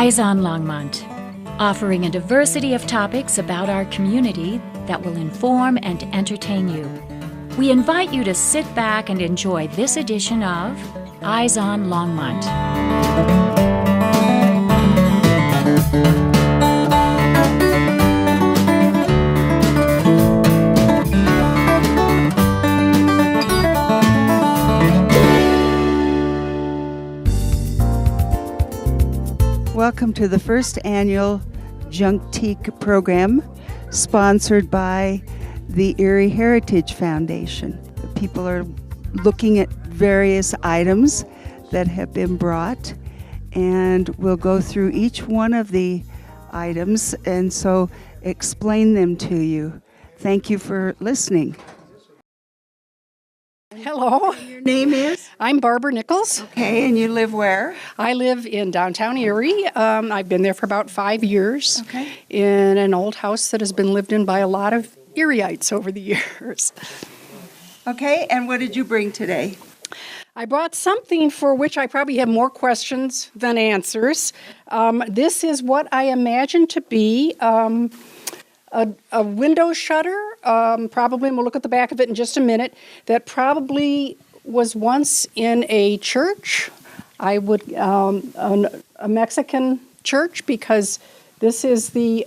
Eyes on Longmont, offering a diversity of topics about our community that will inform and entertain you. We invite you to sit back and enjoy this edition of Eyes on Longmont. Welcome to the first annual Junktique program, sponsored by the Erie Heritage Foundation. People are looking at various items that have been brought, and we'll go through each one of the items and so explain them to you. Thank you for listening. Hello. Your name is? I'm Barbara Nichols. Okay, and you live where? I live in downtown Erie. I've been there for about 5 years. Okay. In an old house that has been lived in by a lot of Erieites over the years. Okay, and what did you bring today? I brought something for which I probably have more questions than answers. This is what I imagine to be a window shutter, probably, and we'll look at the back of it in just a minute, that probably was once in a church. I would, a Mexican church, because this is the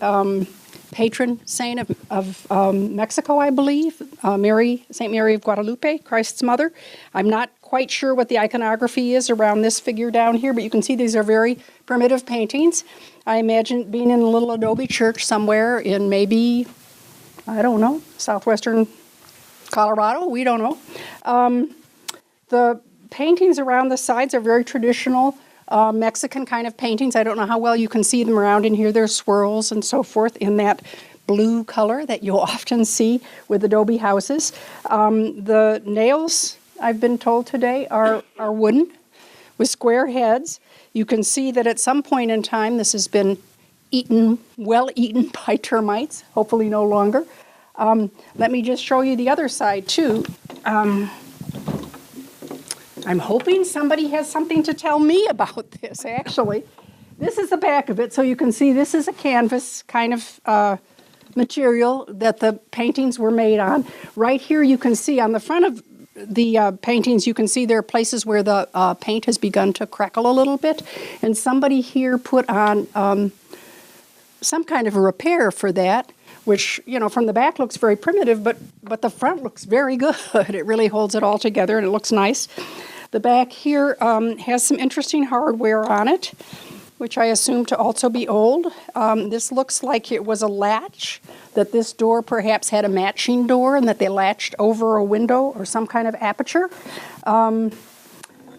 patron saint of Mexico, I believe, St. Mary of Guadalupe, Christ's mother. I'm not quite sure what the iconography is around this figure down here, but you can see these are very primitive paintings. I imagine being in a little adobe church somewhere in maybe, I don't know, southwestern Colorado, we don't know. The paintings around the sides are very traditional Mexican kind of paintings. I don't know how well you can see them around in here. There's swirls and so forth in that blue color that you'll often see with adobe houses. The nails, I've been told today, are wooden with square heads. You can see that at some point in time this has been well eaten by termites, hopefully no longer. Let me just show you the other side too. I'm hoping somebody has something to tell me about this, actually. This is the back of it, so you can see this is a canvas kind of material that the paintings were made on. Right here you can see on the front of the paintings, you can see there are places where the paint has begun to crackle a little bit, and somebody here put on some kind of a repair for that, which, you know, from the back looks very primitive, but the front looks very good. It really holds it all together, and it looks nice. The back here has some interesting hardware on it, which I assume to also be old. This looks like it was a latch, that this door perhaps had a matching door and that they latched over a window or some kind of aperture. The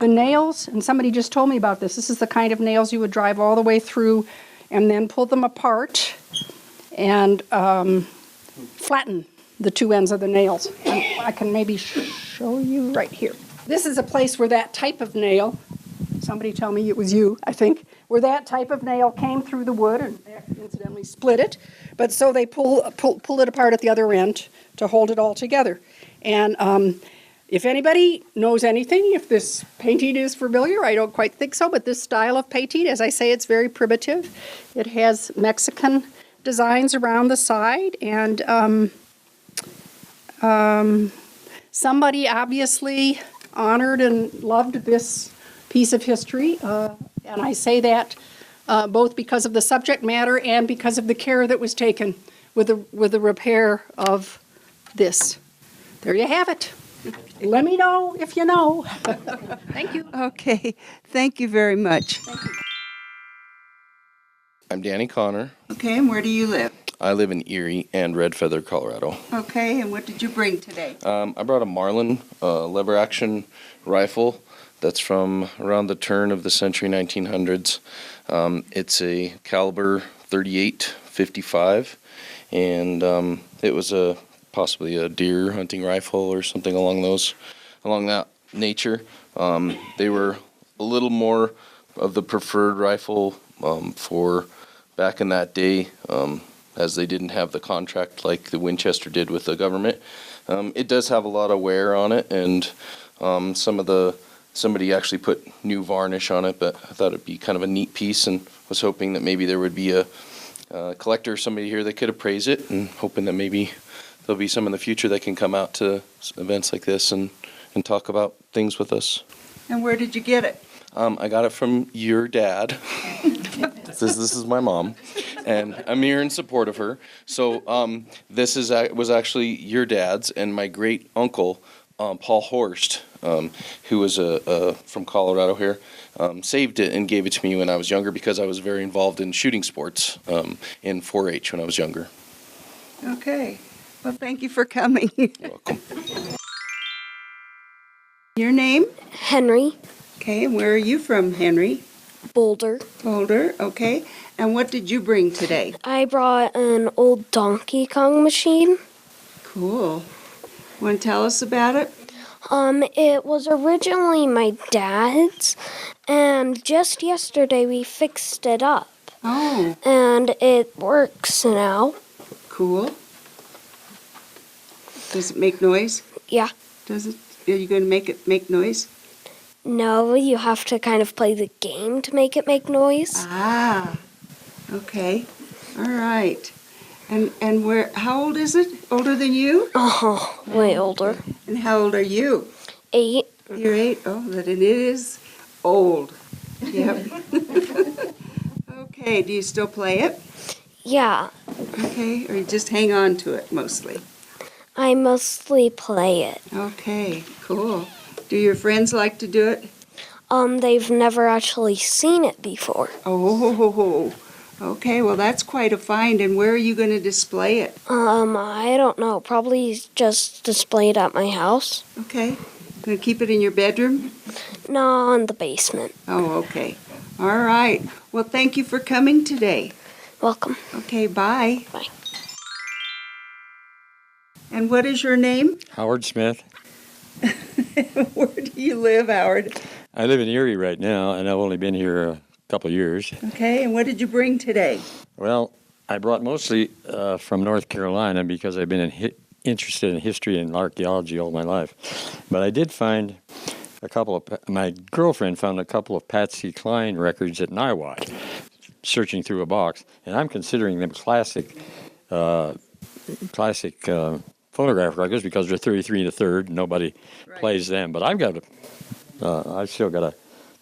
nails, and somebody just told me about this, this is the kind of nails you would drive all the way through and then pull them apart and flatten the two ends of the nails. I can maybe show you right here. This is a place where that type of nail, somebody tell me it was you, I think, where that type of nail came through the wood and incidentally split it. But so they pull it apart at the other end to hold it all together. And if anybody knows anything, if this painting is familiar, I don't quite think so, but this style of painting, as I say, it's very primitive. It has Mexican designs around the side, and somebody obviously honored and loved this piece of history, and I say that both because of the subject matter and because of the care that was taken with the repair of this. There you have it. Let me know if you know. Thank you. Okay, thank you very much. Thank you. I'm Danny Connor. Okay, and where do you live? I live in Erie and Red Feather, Colorado. Okay, and what did you bring today? I brought a Marlin lever action rifle that's from around the turn of the century 1900s. It's a caliber 38-55, and it was possibly a deer hunting rifle or something along that nature. They were a little more of the preferred rifle for back in that day, as they didn't have the contract like the Winchester did with the government. It does have a lot of wear on it, and some of the somebody actually put new varnish on it, but I thought it'd be kind of a neat piece, and was hoping that maybe there would be a collector or somebody here that could appraise it, and hoping that maybe there'll be some in the future that can come out to events like this and talk about things with us. And where did you get it? I got it from your dad. This is my mom, and I'm here in support of her. So this was actually your dad's, and my great uncle, Paul Horst, who was from Colorado here, saved it and gave it to me when I was younger because I was very involved in shooting sports in 4-H when I was younger. Okay. Well, thank you for coming. You're welcome. Your name? Henry. Okay, and where are you from, Henry? Boulder. Boulder, okay. And what did you bring today? I brought an old Donkey Kong machine. Cool. Want to tell us about it? It was originally my dad's, and just yesterday we fixed it up. Oh, And it works now. cool. Does it make noise? Yeah. Does it? Are you going to make it make noise? No, you have to kind of play the game to make it make noise. Ah, okay. All right. And where? How old is it? Older than you? Oh, way older. And how old are you? 8. You're 8. Oh, that it is old. Yep. Okay. Do you still play it? Yeah, Okay. Or you just hang on to it mostly? I mostly play it. Okay. Cool. Do your friends like to do it? They've never actually seen it before. Oh. Okay. Well, that's quite a find. And where are you going to display it? I don't know. Probably just displayed at my house. Okay. Going to keep it in your bedroom? No, in the basement. Oh, okay. All right. Well, thank you for coming today. Welcome. Okay, bye. Bye. And what is your name? Howard Smith. Where do you live, Howard? I live in Erie right now, and I've only been here a couple of years. Okay, and what did you bring today? Well, I brought mostly from North Carolina because I've been interested in history and archaeology all my life. But I did find my girlfriend found a couple of Patsy Cline records at Niwot, searching through a box, and I'm considering them classic phonograph records because they're 33 1/3. Nobody plays them, but I've still got a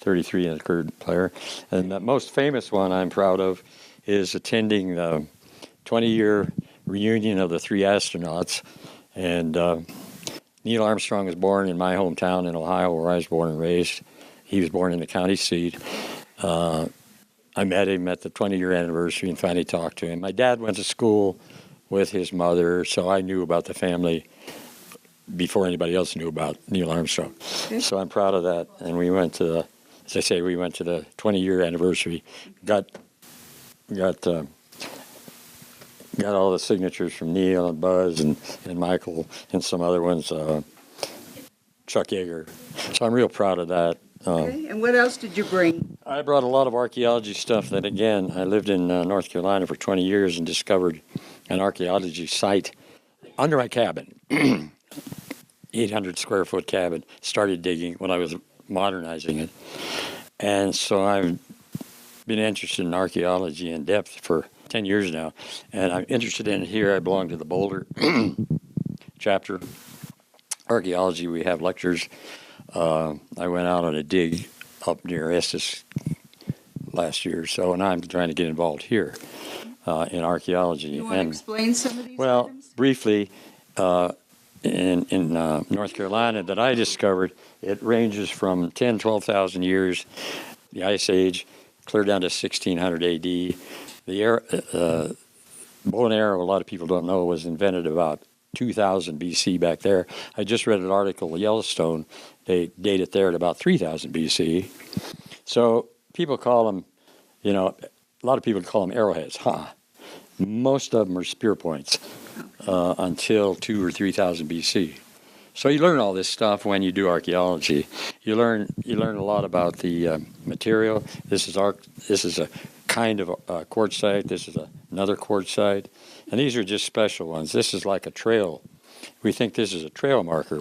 33 1/3 player. And the most famous one I'm proud of is attending the 20-year reunion of the 3 astronauts. And Neil Armstrong was born in my hometown in Ohio, where I was born and raised. He was born in the county seat. I met him at the 20-year anniversary and finally talked to him. My dad went to school with his mother, so I knew about the family before anybody else knew about Neil Armstrong. Okay. So I'm proud of that. And we went to the 20-year anniversary. Got all the signatures from Neil and Buzz and Michael and some other ones, Chuck Yeager. So I'm real proud of that. Okay, and what else did you bring? I brought a lot of archaeology stuff that, again, I lived in North Carolina for 20 years and discovered an archaeology site under my cabin, 800 square foot cabin. Started digging when I was modernizing it. And so I've been interested in archaeology in depth for 10 years now. And I'm interested in it here. I belong to the Boulder chapter. Archaeology, we have lectures. I went out on a dig up near Estes last year or so, and I'm trying to get involved here in archaeology. You want to explain some of these Well, items? briefly, in North Carolina that I discovered, it ranges from 10, 12,000 years, the Ice Age, clear down to 1600 A.D. The bow and arrow, a lot of people don't know, was invented about 2000 B.C. back there. I just read an article, Yellowstone, they date it there at about 3000 B.C. So people call them, a lot of people call them arrowheads. Most of them are spear points until 2,000 or 3,000 B.C. So you learn all this stuff when you do archaeology. You learn a lot about the material. This is a kind of a quartzite. This is another quartzite, and these are just special ones. This is like a trail we think this is a trail marker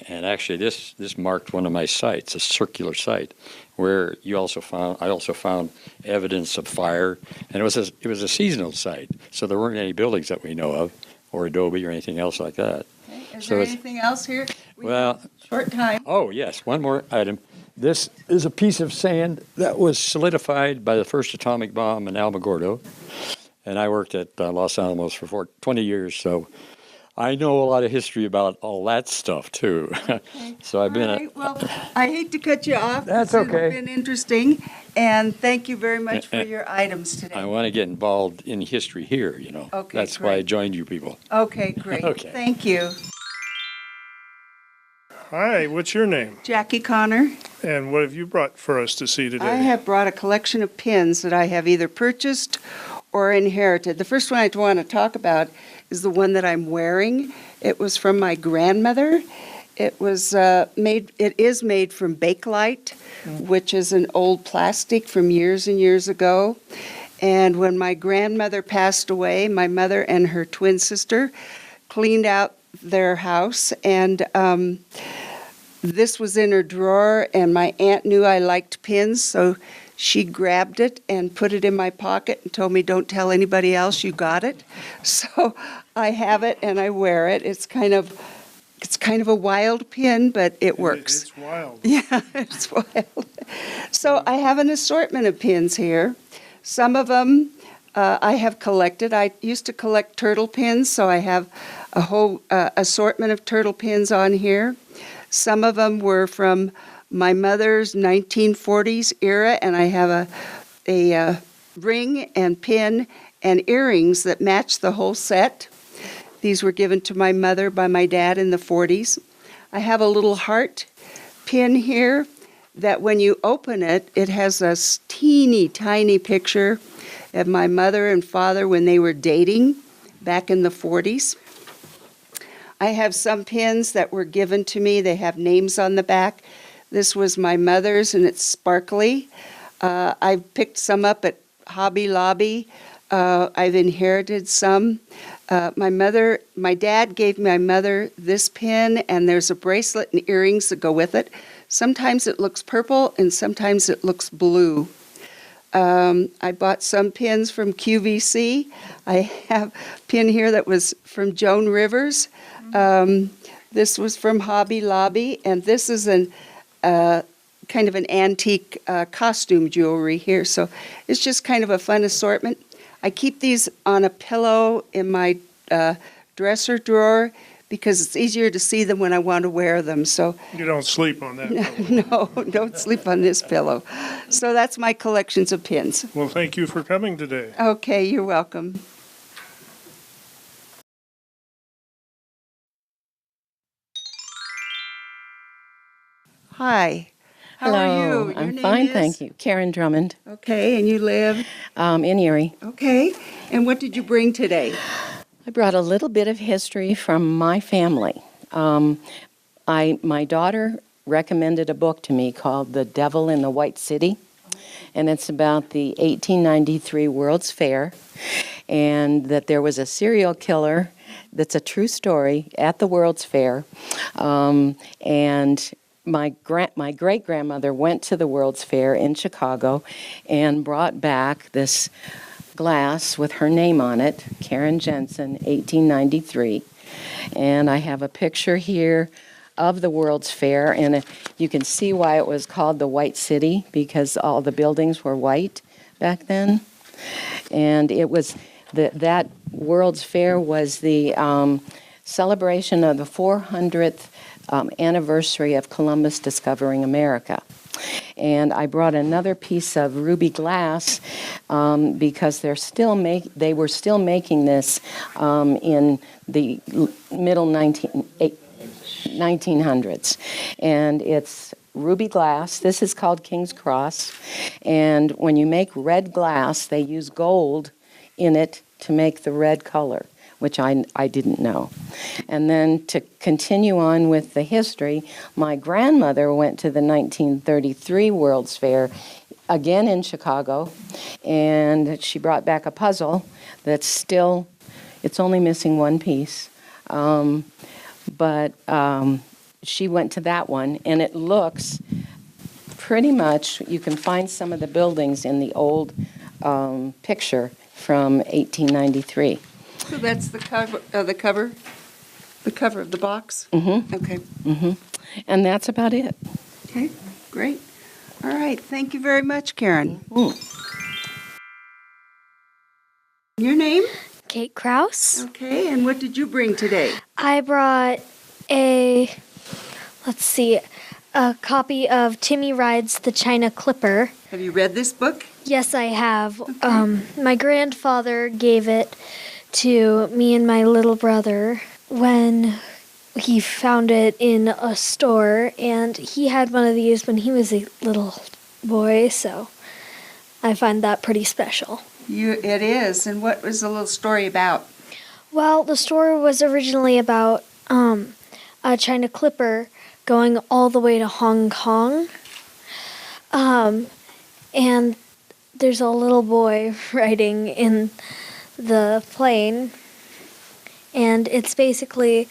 and actually this marked one of my sites, a circular site, where I also found evidence of fire, and it was a seasonal site, so there weren't any buildings that we know of, or adobe or anything else like that. Okay. Is So there it's- anything else here? We Well, have short time. Oh, yes, one more item. This is a piece of sand that was solidified by the first atomic bomb in Alamogordo, and I worked at Los Alamos for 20 years, so I know a lot of history about all that stuff, too. So I've been All right, well, I hate to cut you off. That's This okay. has been interesting, and thank you very much for your items today. I want to get involved in history here, Okay, That's why I great. joined you people. Okay, great. Okay. Thank you. Hi, what's your name? Jackie Connor. And what have you brought for us to see today? I have brought a collection of pins that I have either purchased or inherited. The first one I want to talk about is the one that I'm wearing. It was from my grandmother. It is made from Bakelite, which is an old plastic from years and years ago. And when my grandmother passed away, my mother and her twin sister cleaned out their house, and this was in her drawer, and my aunt knew I liked pins, so she grabbed it and put it in my pocket and told me, don't tell anybody else you got it. So I have it and I wear it. It's kind of a wild pin, but it works. It's wild. Yeah, it's wild. So I have an assortment of pins here. Some of them I have collected. I used to collect turtle pins, so I have a whole assortment of turtle pins on here. Some of them were from my mother's 1940s era, and I have a ring and pin and earrings that match the whole set. These were given to my mother by my dad in the 40s. I have a little heart pin here that when you open it, it has a teeny tiny picture of my mother and father when they were dating back in the 40s. I have some pins that were given to me. They have names on the back. This was my mother's, and it's sparkly. I picked some up at Hobby Lobby. I've inherited some. My dad gave my mother this pin, and there's a bracelet and earrings that go with it. Sometimes it looks purple, and sometimes it looks blue. I bought some pins from QVC. I have a pin here that was from Joan Rivers. This was from Hobby Lobby, and this is kind of an antique costume jewelry here. So it's just kind of a fun assortment. I keep these on a pillow in my dresser drawer because it's easier to see them when I want to wear them. So You don't sleep on that pillow. no, don't sleep on this pillow. So that's my collections of pins. Well, thank you for coming today. Okay, you're welcome. Hi. How Hello, are you? Your I'm name fine, is? thank you. Karen Drummond, Okay, and you live? in Erie. Okay. And what did you bring today? I brought a little bit of history from my family. My daughter recommended a book to me called The Devil in the White City, and it's about the 1893 World's Fair, and that there was a serial killer that's a true story at the World's Fair, and my great-grandmother went to the World's Fair in Chicago and brought back this glass with her name on it, Karen Jensen, 1893. And I have a picture here of the World's Fair, and you can see why it was called the White City, because all the buildings were white back then. And it was that World's Fair was the celebration of the 400th anniversary of Columbus discovering America. And I brought another piece of ruby glass because they were still making this in the middle 1900s. And it's ruby glass. This is called King's Cross. And when you make red glass, they use gold in it to make the red color, which I didn't know. And then to continue on with the history, my grandmother went to the 1933 World's Fair, again in Chicago, and she brought back a puzzle that's still, it's only missing one piece. but she went to that one, and it looks pretty much, you can find some of the buildings in the old picture from 1893. So that's the cover, the cover of the box? Mm-hmm. Okay. Mm-hmm. And that's about it. Okay, great. All right, thank you very much, Karen. Your name? Kate Kraus. Okay, and what did you bring today? I brought a copy of Timmy Rides the China Clipper. Have you read this book? Yes, I have. My grandfather gave it to me and my little brother when he found it in a store, and he had one of these when he was a little boy, so I find that pretty special. It is. And what was the little story about? Well, the story was originally about a China Clipper going all the way to Hong Kong. And there's a little boy riding in the plane, and it's basically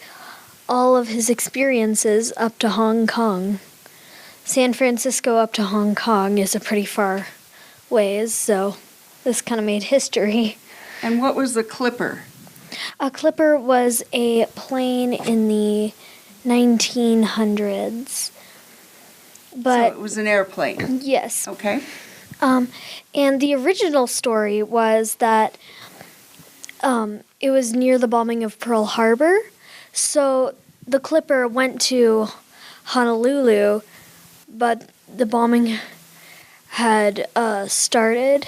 all of his experiences up to Hong Kong. San Francisco up to Hong Kong is a pretty far ways, so this kind of made history. And what was the Clipper? A Clipper was a plane in the 1900s. But So it was an airplane. yes. Okay. And the original story was that it was near the bombing of Pearl Harbor. So the Clipper went to Honolulu, but the bombing had started.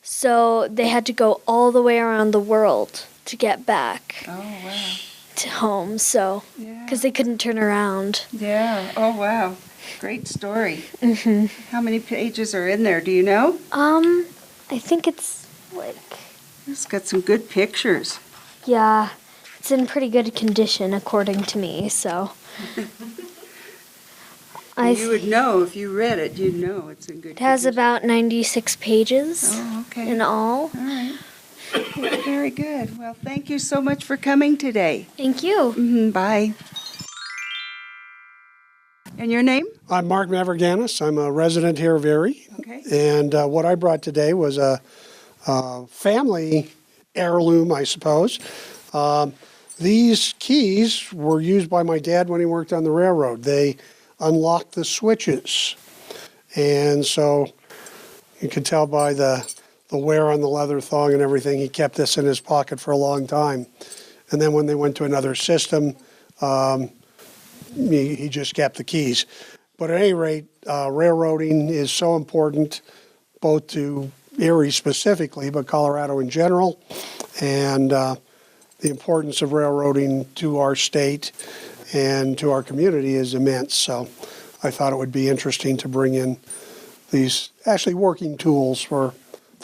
So they had to go all the way around the world to get back Oh, wow. to home. So, Yeah. because they couldn't turn around. Yeah. Oh, wow. Great story. Mm-hmm. How many pages are in there? Do you know? I think it's like, It's got some good pictures. yeah, it's in pretty good condition according to me. So, You would know if you read it. You'd know it's in good it has condition. about 96 pages Oh, okay. in all. All right. Very good. Well, thank you so much for coming today. Thank you. Bye. And your name? I'm Mark Maverganis. I'm a resident here of Erie. Okay. And what I brought today was a family heirloom, I suppose. These keys were used by my dad when he worked on the railroad. They unlocked the switches. And so you can tell by the wear on the leather thong and everything, he kept this in his pocket for a long time. And then when they went to another system, he just kept the keys. But at any rate, railroading is so important, both to Erie specifically, but Colorado in general, and the importance of railroading to our state and to our community is immense. So I thought it would be interesting to bring in these actually working tools for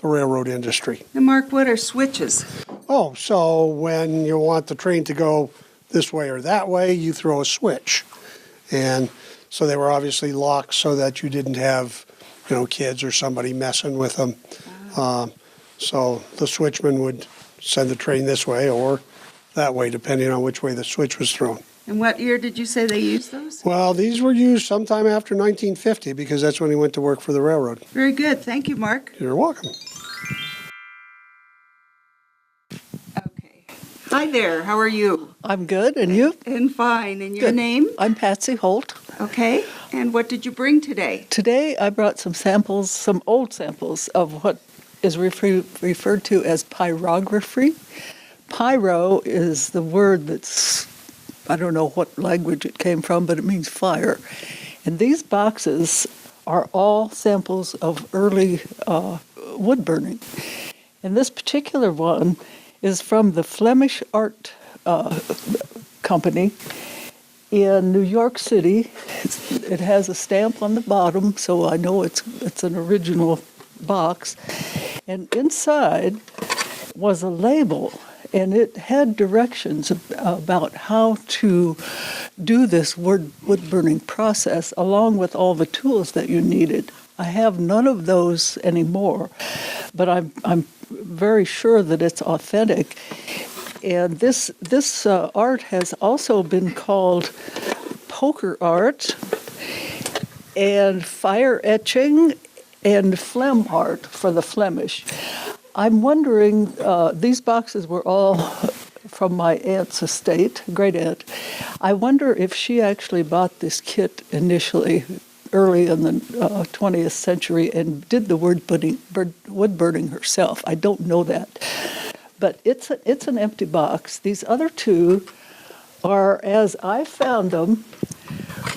the railroad industry. And Mark, what are switches? Oh, so when you want the train to go this way or that way, you throw a switch. And so they were obviously locked so that you didn't have, kids or somebody messing with them. So the switchman would send the train this way or that way, depending on which way the switch was thrown. And what year did you say they used those? Well, these were used sometime after 1950 because that's when he went to work for the railroad. Very good. Thank you, Mark. You're welcome. Okay. Hi there. How are you? I'm good, and you? And fine. And your Good. name? I'm Patsy Holt. Okay. And what did you bring today? Today I brought some samples, some old samples of what is referred to as pyrography. Pyro is the word that's, I don't know what language it came from, but it means fire. And these boxes are all samples of early wood burning. And this particular one is from the Flemish Art Company in New York City. It has a stamp on the bottom, so I know it's an original box. And inside was a label, and it had directions about how to do this wood burning process along with all the tools that you needed. I have none of those anymore, but I'm very sure that it's authentic. And this art has also been called poker art and fire etching and phlegm art for the Flemish. I'm wondering, these boxes were all from my aunt's estate, great aunt. I wonder if she actually bought this kit initially, early in the 20th century, and did the wood burning herself. I don't know that. But it's an empty box. These other two are, as I found them,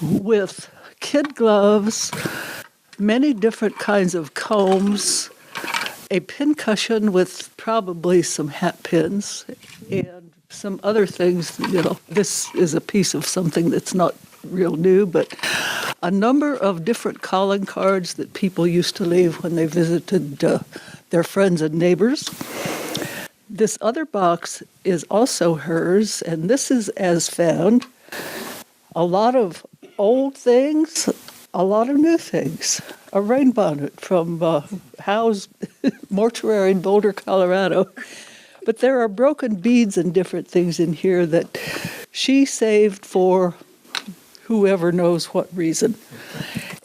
with kid gloves, many different kinds of combs, a pin cushion with probably some hat pins, and some other things. You know, this is a piece of something that's not real new, but a number of different calling cards that people used to leave when they visited their friends and neighbors. This other box is also hers, and this is as found. A lot of old things, a lot of new things. A rain bonnet from Howe's Mortuary in Boulder, Colorado. But there are broken beads and different things in here that she saved for whoever knows what reason.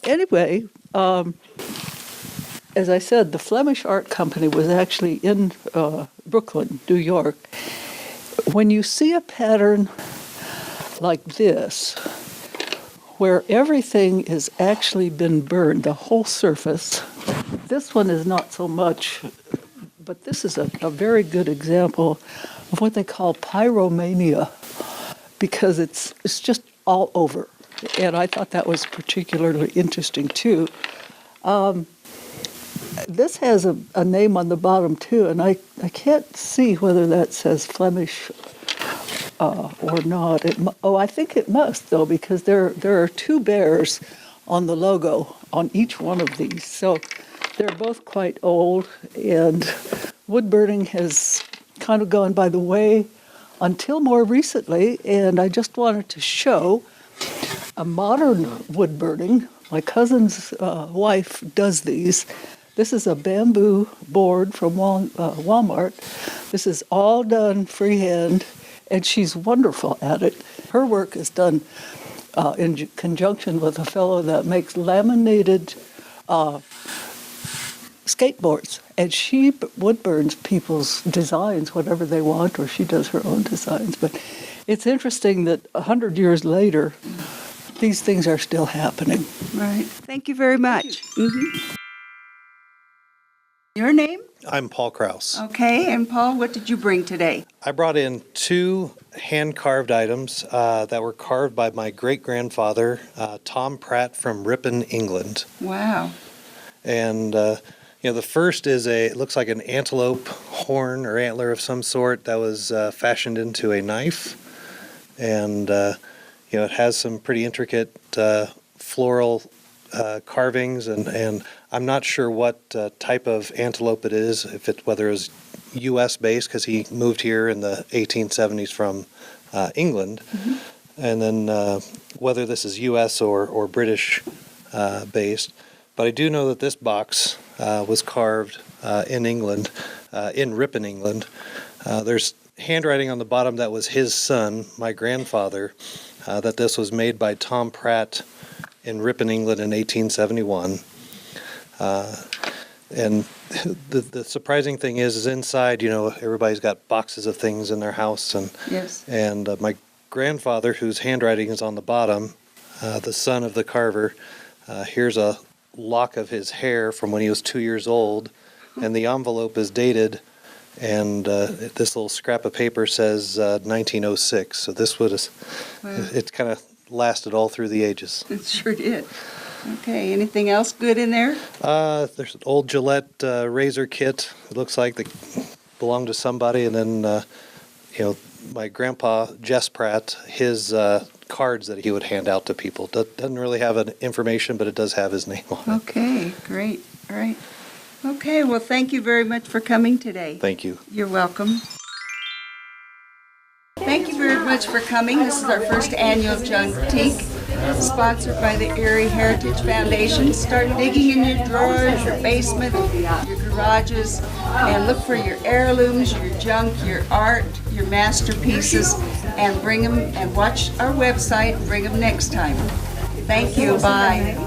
Anyway, as I said, the Flemish Art Company was actually in Brooklyn, New York. When you see a pattern like this, where everything has actually been burned, the whole surface, this one is not so much, but this is a very good example of what they call pyromania, because it's just all over. And I thought that was particularly interesting too. This has a name on the bottom too, and I can't see whether that says Flemish or not. I think it must though, because there are two bears on the logo on each one of these. So they're both quite old, and wood burning has kind of gone by the way until more recently, and I just wanted to show a modern wood burning. My cousin's wife does these. This is a bamboo board from Walmart. This is all done freehand, and she's wonderful at it. Her work is done in conjunction with a fellow that makes laminated skateboards, and she wood burns people's designs, whatever they want, or she does her own designs. But it's interesting that 100 years later, these things are still happening. Right. Thank you very much. Mm-hmm. Your name? I'm Paul Krause. Okay, and Paul, what did you bring today? I brought in two hand-carved items that were carved by my great-grandfather, Tom Pratt from Ripon, England. Wow. And, the first is it looks like an antelope horn or antler of some sort that was fashioned into a knife. And, it has some pretty intricate floral carvings, and I'm not sure what type of antelope it is, whether it was U.S. based, because he moved here in the 1870s from England, and then whether this is U.S. or British based. But I do know that this box was carved in England, in Ripon, England. There's handwriting on the bottom that was his son, my grandfather, that this was made by Tom Pratt in Ripon, England in 1871. And the surprising thing is inside, everybody's got boxes of things in their house. And, yes. And my grandfather, whose handwriting is on the bottom, the son of the carver, here's a lock of his hair from when he was 2 years old, and the envelope is dated, and this little scrap of paper says 1906. So this it kind of lasted all through the ages. It sure did. Okay, anything else good in there? There's an old Gillette razor kit. It looks like they belonged to somebody, and then my grandpa Jess Pratt, his cards that he would hand out to people. Doesn't really have an information, but it does have his name on it. Okay, great. All right. Okay, well, thank you very much for coming today. Thank you. You're welcome. Thank you very much for coming. This is our first annual Junktique, sponsored by the Erie Heritage Foundation. Start digging in your drawers, your basement, your garages and look for your heirlooms, your junk, your art, your masterpieces, and bring them and watch our website and bring them next time. Thank you. Bye.